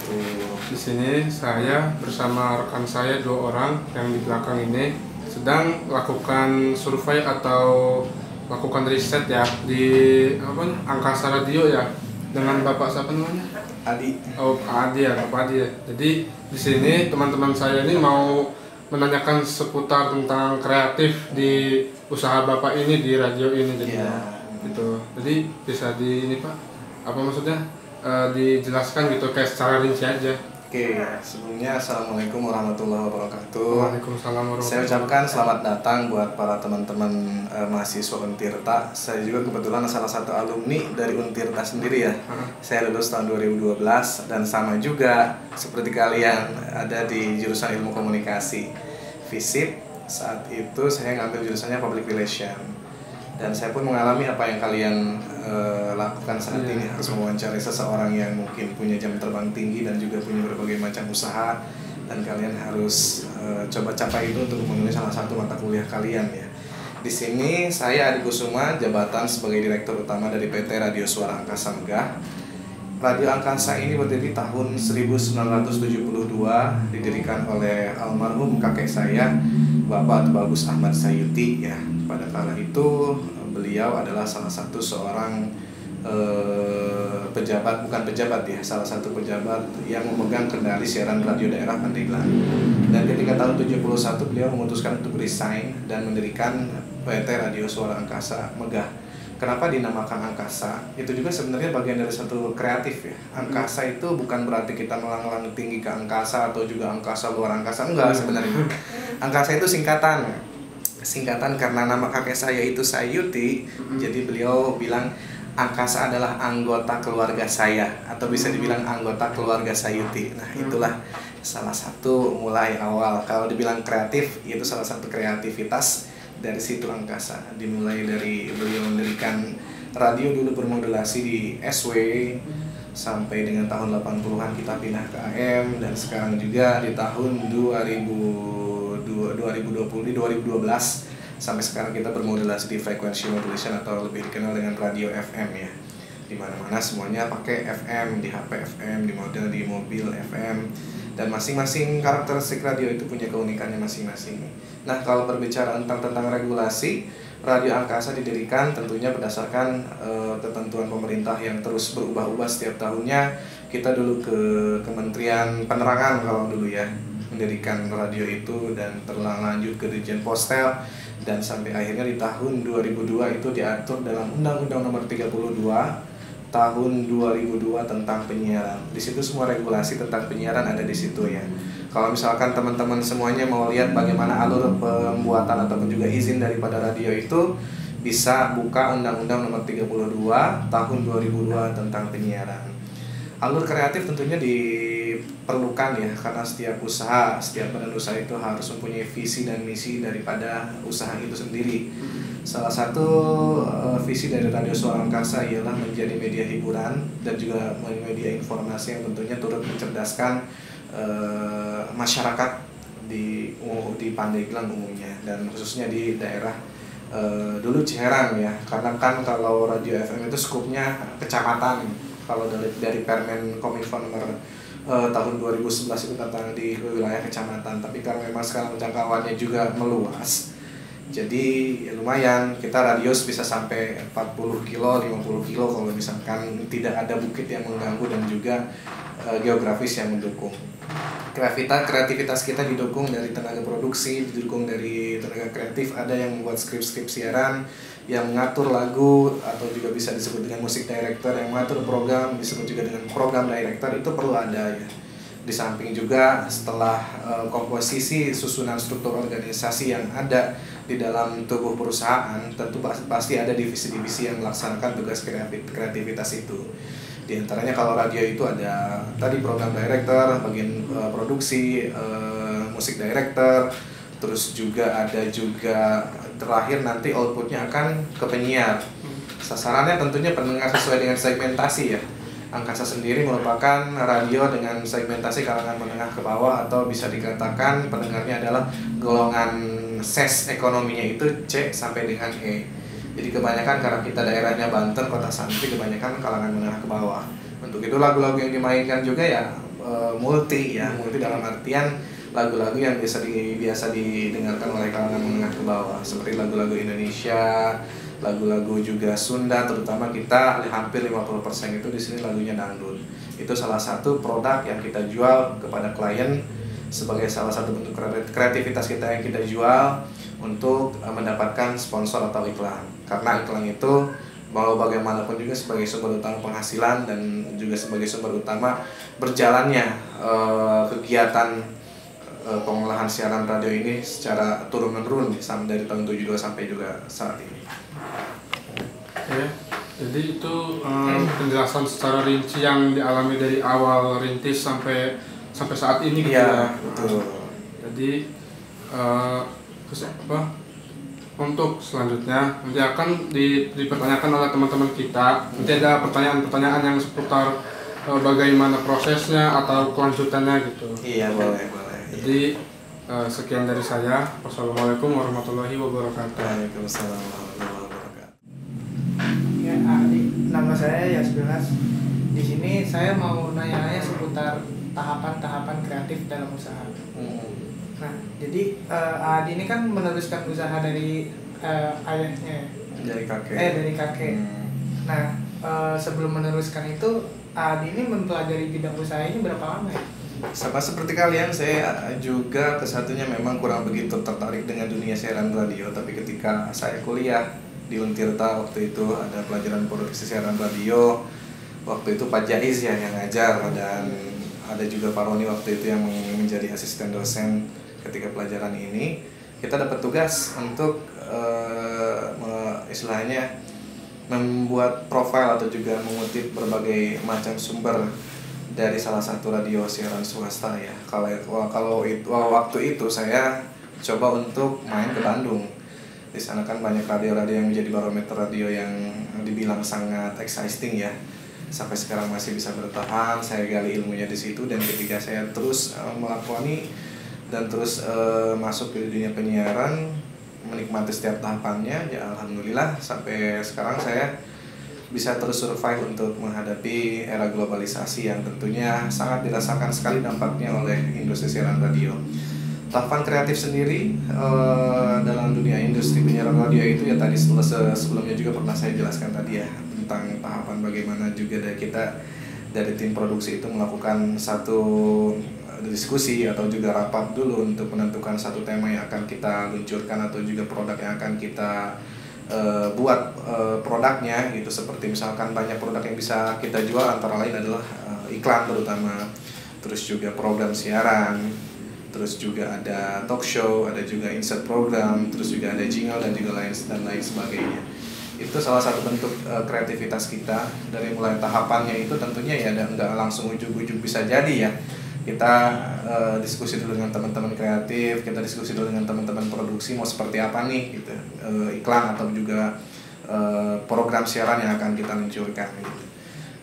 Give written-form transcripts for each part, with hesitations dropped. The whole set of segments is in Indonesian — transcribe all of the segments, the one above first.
wabarakatuh. Di sini saya bersama rekan saya 2 orang yang di belakang ini sedang lakukan survei atau lakukan riset ya di angkasa radio ya dengan Bapak siapa namanya? Adi. Oh, Pak Adi ya, Bapak Adi ya. Jadi di sini teman-teman saya ini mau menanyakan seputar tentang kreatif di usaha Bapak ini di radio ini jadi gitu. Jadi bisa di ini Pak, apa maksudnya dijelaskan gitu kayak secara rinci aja. Oke, sebelumnya Assalamualaikum warahmatullahi wabarakatuh. Waalaikumsalam warahmatullahi Saya ucapkan selamat datang buat para teman-teman mahasiswa Untirta. Saya juga kebetulan salah satu alumni dari Untirta sendiri ya. Saya lulus tahun 2012 dan sama juga seperti kalian ada di jurusan Ilmu Komunikasi FISIP. Saat itu saya ngambil jurusannya Public Relation. Dan saya pun mengalami apa yang kalian lakukan saat ini, harus mewawancari seseorang yang mungkin punya jam terbang tinggi dan juga punya berbagai macam usaha, dan kalian harus coba capai itu untuk memenuhi salah satu mata kuliah kalian ya. Di sini saya Adi Kusuma, jabatan sebagai Direktur Utama dari PT Radio Suara Angkasa Megah. Radio Angkasa ini berdiri tahun 1972, didirikan oleh almarhum kakek saya, Bapak Bagus Ahmad Sayuti ya. Pada kala itu beliau adalah salah satu seorang pejabat, bukan pejabat ya, salah satu pejabat yang memegang kendali siaran radio daerah Pandeglang. Dan ketika tahun 71 beliau memutuskan untuk resign dan mendirikan PT Radio Suara Angkasa Megah. Kenapa dinamakan angkasa? Itu juga sebenarnya bagian dari satu kreatif ya. Angkasa itu bukan berarti kita melanglang tinggi ke angkasa atau juga angkasa luar angkasa, enggak sebenarnya. Angkasa itu singkatan karena nama kakek saya itu Sayuti, jadi beliau bilang angkasa adalah anggota keluarga saya, atau bisa dibilang anggota keluarga Sayuti. Nah itulah salah satu mulai awal. Kalau dibilang kreatif, itu salah satu kreativitas dari situ angkasa. Dimulai dari beliau mendirikan radio dulu bermodulasi di SW, sampai dengan tahun 80-an kita pindah ke AM, dan sekarang juga di tahun 2012 sampai sekarang kita bermodulasi di frequency modulation atau lebih dikenal dengan radio FM ya. Di mana-mana semuanya pakai FM, di HP FM, di model di mobil FM, dan masing-masing karakteristik radio itu punya keunikannya masing-masing. Nah, kalau berbicara tentang regulasi, Radio Angkasa didirikan tentunya berdasarkan ketentuan pemerintah yang terus berubah-ubah setiap tahunnya. Kita dulu ke Kementerian Penerangan kalau dulu ya, mendirikan radio itu, dan terlanjut ke Dirjen Postel, dan sampai akhirnya di tahun 2002 itu diatur dalam Undang-Undang Nomor 32 tahun 2002 tentang penyiaran. Di situ semua regulasi tentang penyiaran ada di situ ya. Kalau misalkan teman-teman semuanya mau lihat bagaimana alur pembuatan ataupun juga izin daripada radio itu, bisa buka Undang-Undang Nomor 32 tahun 2002 tentang penyiaran. Alur kreatif tentunya diperlukan ya, karena setiap usaha, setiap badan usaha itu harus mempunyai visi dan misi daripada usaha itu sendiri. Salah satu visi dari Radio Suara Angkasa ialah menjadi media hiburan dan juga media informasi yang tentunya turut mencerdaskan masyarakat di Pandeglang umumnya, dan khususnya di daerah dulu Ciherang ya, karena kan kalau radio FM itu skupnya kecamatan. Kalau dari Permen Kominfo nomor tahun 2011 itu tentang di wilayah kecamatan, tapi karena memang sekarang jangkauannya juga meluas, jadi ya lumayan, kita radius bisa sampai 40 kilo, 50 kilo kalau misalkan tidak ada bukit yang mengganggu dan juga geografis yang mendukung. Kreativitas kita didukung dari tenaga produksi, didukung dari tenaga kreatif, ada yang membuat skrip-skrip siaran, yang mengatur lagu, atau juga bisa disebut dengan musik director, yang mengatur program disebut juga dengan program director, itu perlu ada ya. Di samping juga setelah komposisi susunan struktur organisasi yang ada di dalam tubuh perusahaan, tentu pasti ada divisi-divisi yang melaksanakan tugas kreativitas itu. Di antaranya kalau radio itu ada tadi program director, bagian produksi, musik director, terus juga ada juga terakhir nanti outputnya akan ke penyiar. Sasarannya tentunya pendengar sesuai dengan segmentasi ya. Angkasa sendiri merupakan radio dengan segmentasi kalangan menengah ke bawah, atau bisa dikatakan pendengarnya adalah golongan ses ekonominya itu C sampai dengan E. Jadi kebanyakan karena kita daerahnya Banten, Kota Santri, kebanyakan kalangan menengah ke bawah. Untuk itu lagu-lagu yang dimainkan juga ya multi ya, multi dalam artian lagu-lagu yang biasa didengarkan oleh kalangan menengah ke bawah, seperti lagu-lagu Indonesia, lagu-lagu juga Sunda, terutama kita hampir 50% itu di sini lagunya dangdut. Itu salah satu produk yang kita jual kepada klien sebagai salah satu bentuk kreativitas kita yang kita jual untuk mendapatkan sponsor atau iklan. Karena iklan itu mau bagaimanapun juga sebagai sumber utama penghasilan dan juga sebagai sumber utama berjalannya kegiatan pengolahan siaran radio ini secara turun-menurun sampai dari tahun 72 sampai juga saat ini. Oke, jadi itu penjelasan secara rinci yang dialami dari awal rintis sampai saat ini gitu ya. Betul. Jadi untuk selanjutnya nanti akan dipertanyakan oleh teman-teman kita. Nanti ada pertanyaan-pertanyaan yang seputar bagaimana prosesnya atau kelanjutannya gitu. Iya, boleh. Jadi sekian dari saya. Wassalamualaikum warahmatullahi wabarakatuh. Waalaikumsalam warahmatullahi wabarakatuh. Ya, nama saya Yasbilas. Di sini saya mau nanya-nanya seputar tahapan-tahapan kreatif dalam usaha. Nah, jadi Adi ini kan meneruskan usaha dari ayahnya. Dari kakek. Dari kakek. Nah, sebelum meneruskan itu Adi ini mempelajari bidang usaha ini berapa lama ya? Sama seperti kalian, saya juga kesatunya memang kurang begitu tertarik dengan dunia siaran radio. Tapi ketika saya kuliah di Untirta waktu itu ada pelajaran produksi siaran radio. Waktu itu Pak Jaiz ya yang ngajar, dan ada juga Pak Roni waktu itu yang menjadi asisten dosen ketika pelajaran ini. Kita dapat tugas untuk istilahnya membuat profil atau juga mengutip berbagai macam sumber dari salah satu radio siaran swasta ya. Waktu itu saya coba untuk main ke Bandung. Di sana kan banyak radio-radio yang menjadi barometer radio yang dibilang sangat exciting ya. Sampai sekarang masih bisa bertahan. Saya gali ilmunya di situ, dan ketika saya terus melakoni dan terus masuk ke dunia penyiaran, menikmati setiap tahapannya, ya alhamdulillah sampai sekarang saya bisa terus survive untuk menghadapi era globalisasi yang tentunya sangat dirasakan sekali dampaknya oleh industri siaran radio. Tahapan kreatif sendiri dalam dunia industri penyiaran radio itu ya tadi sebelumnya juga pernah saya jelaskan tadi ya, tentang tahapan bagaimana juga dari tim produksi itu melakukan satu diskusi atau juga rapat dulu untuk menentukan satu tema yang akan kita luncurkan atau juga produk yang akan kita buat produknya gitu. Seperti misalkan banyak produk yang bisa kita jual, antara lain adalah iklan terutama, terus juga program siaran, terus juga ada talk show, ada juga insert program, terus juga ada jingle dan juga lain sebagainya. Itu salah satu bentuk kreativitas kita. Dari mulai tahapannya itu tentunya ya nggak langsung ujug-ujug bisa jadi ya. Kita diskusi dulu dengan teman-teman kreatif, kita diskusi dulu dengan teman-teman produksi mau seperti apa nih gitu, iklan atau juga program siaran yang akan kita luncurkan gitu.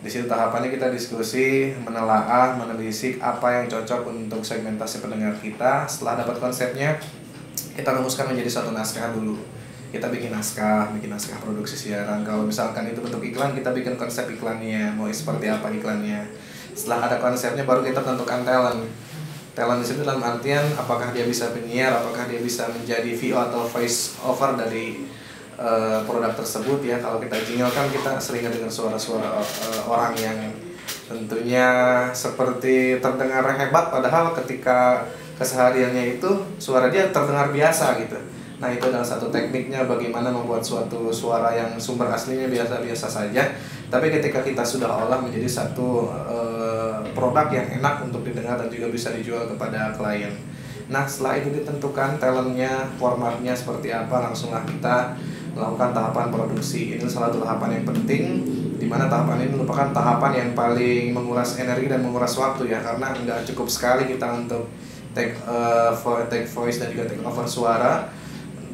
Di situ tahapannya kita diskusi, menelaah, menelisik apa yang cocok untuk segmentasi pendengar kita. Setelah dapat konsepnya, kita rumuskan menjadi satu naskah dulu. Kita bikin naskah produksi siaran. Kalau misalkan itu bentuk iklan, kita bikin konsep iklannya, mau seperti apa iklannya. Setelah ada konsepnya, baru kita tentukan talent. Talent di situ dalam artian apakah dia bisa penyiar, apakah dia bisa menjadi VO atau voice over dari produk tersebut ya. Kalau kita jingle kan kita sering dengar suara-suara orang yang tentunya seperti terdengar hebat, padahal ketika kesehariannya itu suara dia terdengar biasa gitu. Nah, itu adalah satu tekniknya bagaimana membuat suatu suara yang sumber aslinya biasa-biasa saja, tapi ketika kita sudah olah menjadi satu produk yang enak untuk didengar dan juga bisa dijual kepada klien. Nah, setelah itu ditentukan talentnya, formatnya seperti apa, langsunglah kita melakukan tahapan produksi. Ini salah satu tahapan yang penting, di mana tahapan ini merupakan tahapan yang paling menguras energi dan menguras waktu ya, karena nggak cukup sekali kita untuk take voice dan juga take over suara.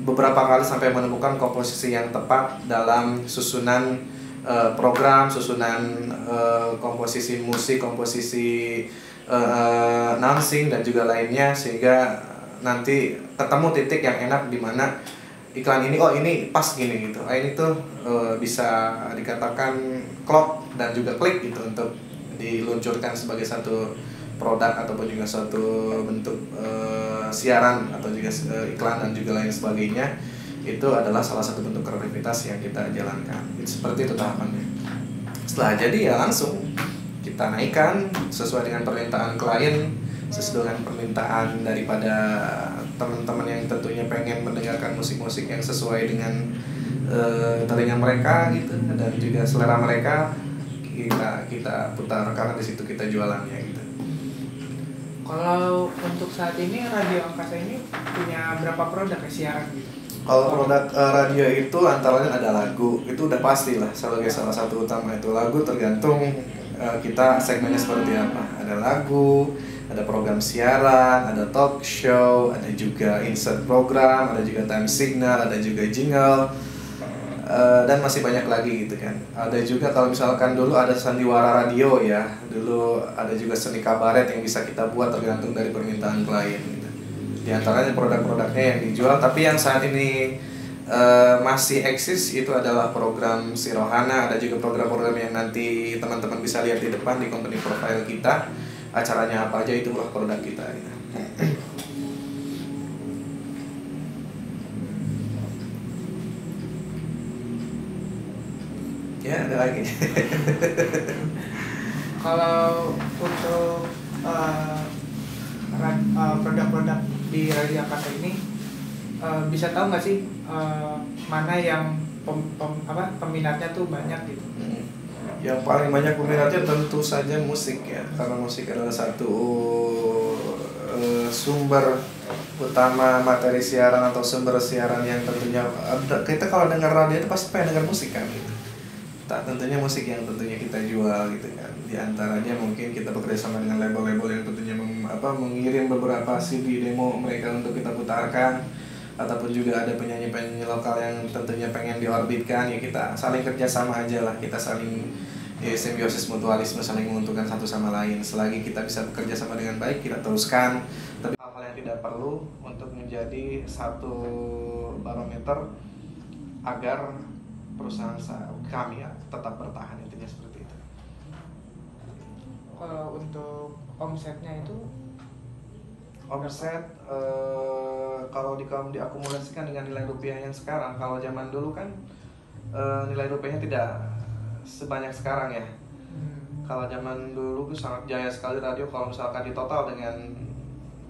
Beberapa kali sampai menemukan komposisi yang tepat dalam susunan program, susunan komposisi musik, komposisi announcing dan juga lainnya, sehingga nanti ketemu titik yang enak di mana iklan ini ini pas gini gitu. Ini tuh bisa dikatakan klop dan juga klik gitu untuk diluncurkan sebagai satu produk ataupun juga suatu bentuk siaran atau juga iklan dan juga lain sebagainya, itu adalah salah satu bentuk kreativitas yang kita jalankan. Seperti itu tahapannya. Setelah jadi ya langsung kita naikkan sesuai dengan permintaan klien, sesuai dengan permintaan daripada teman-teman yang tentunya pengen mendengarkan musik-musik yang sesuai dengan telinga mereka gitu, dan juga selera mereka, kita putar karena di situ kita jualannya gitu. Kalau untuk saat ini Radio Angkasa ini punya berapa produk ya siaran gitu? Kalau produk radio itu antaranya ada lagu, itu udah pasti lah sebagai salah satu utama. Itu lagu tergantung kita segmennya seperti apa. Ada lagu, ada program siaran, ada talk show, ada juga insert program, ada juga time signal, ada juga jingle, dan masih banyak lagi gitu kan. Ada juga kalau misalkan dulu ada sandiwara radio ya, dulu ada juga seni kabaret yang bisa kita buat tergantung dari permintaan klien gitu. Di antaranya produk-produknya yang dijual, tapi yang saat ini masih eksis itu adalah program Si Rohana. Ada juga program-program yang nanti teman-teman bisa lihat di depan di company profile kita, acaranya apa aja, itu produk kita gitu. Ya, ada lagi. Kalau untuk produk-produk di Radio Angkasa ini bisa tahu nggak sih mana yang peminatnya tuh banyak gitu? Yang paling banyak peminatnya tentu saja musik ya, karena musik adalah satu sumber utama materi siaran atau sumber siaran yang tentunya kita kalau dengar radio itu pasti pengen dengar musik kan gitu. Tentunya musik yang tentunya kita jual gitu kan. Di antaranya mungkin kita bekerja sama dengan label-label yang tentunya mengirim beberapa CD demo mereka untuk kita putarkan, ataupun juga ada penyanyi-penyanyi lokal yang tentunya pengen diorbitkan, ya kita saling kerjasama aja lah, kita saling simbiosis mutualisme, saling menguntungkan satu sama lain. Selagi kita bisa bekerja sama dengan baik, kita teruskan. Tapi hal-hal yang tidak perlu untuk menjadi satu barometer agar perusahaan kami ya tetap bertahan, intinya seperti itu. Kalau untuk omsetnya itu omset kalau diakumulasikan dengan nilai rupiah yang sekarang, kalau zaman dulu kan nilai rupiahnya tidak sebanyak sekarang ya. Kalau zaman dulu tuh sangat jaya sekali radio, kalau misalkan ditotal dengan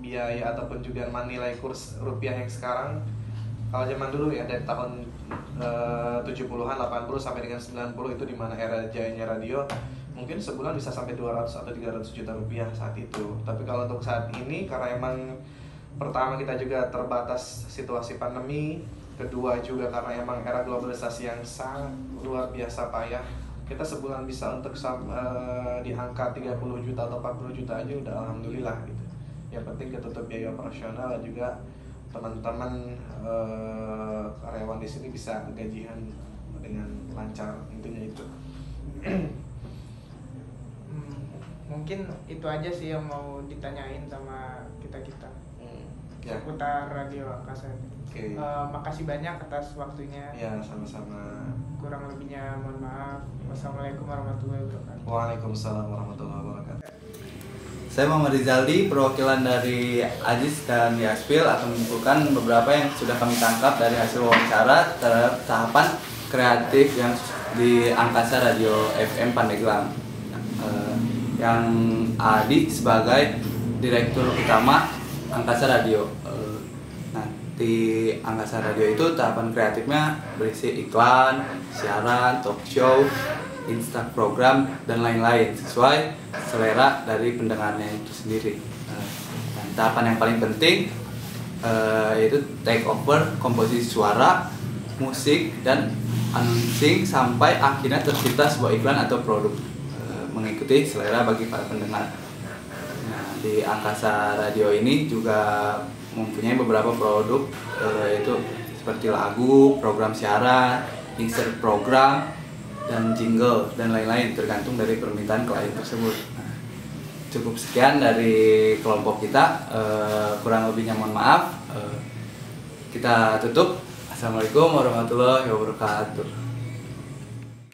biaya ataupun juga nilai kurs rupiah yang sekarang. Kalau zaman dulu ya dari tahun 70-an, 80 sampai dengan 90 itu di mana era jayanya radio, mungkin sebulan bisa sampai 200 atau 300 juta rupiah saat itu. Tapi kalau untuk saat ini, karena emang pertama kita juga terbatas situasi pandemi, kedua juga karena emang era globalisasi yang sangat luar biasa payah, kita sebulan bisa untuk di angka 30 juta atau 40 juta aja udah alhamdulillah gitu. Yang penting ketutup biaya operasional dan juga teman-teman karyawan di sini bisa gajian dengan lancar, intinya itu. Mungkin itu aja sih yang mau ditanyain sama kita Ya. seputar Radio Angkasa. Okay. Makasih banyak atas waktunya. Ya, sama-sama. Kurang lebihnya mohon maaf. Wassalamualaikum warahmatullahi wabarakatuh. Waalaikumsalam warahmatullahi wabarakatuh. Saya Muhammad Rizaldi, perwakilan dari Ajis dan Yaspil akan mengumpulkan beberapa yang sudah kami tangkap dari hasil wawancara terhadap tahapan kreatif yang di Angkasa Radio FM Pandeglang. Yang Adi sebagai Direktur Utama Angkasa Radio. Nah, di Angkasa Radio itu tahapan kreatifnya berisi iklan, siaran, talk show, instant program, dan lain-lain sesuai selera dari pendengarnya itu sendiri. Dan tahapan yang paling penting yaitu take over komposisi suara, musik, dan announcing sampai akhirnya tercipta sebuah iklan atau produk mengikuti selera bagi para pendengar. Nah, di Angkasa Radio ini juga mempunyai beberapa produk yaitu seperti lagu, program siaran, insert program, dan jingle, dan lain-lain tergantung dari permintaan klien tersebut. Nah, cukup sekian dari kelompok kita, kurang lebihnya mohon maaf. Kita tutup. Assalamualaikum warahmatullahi wabarakatuh.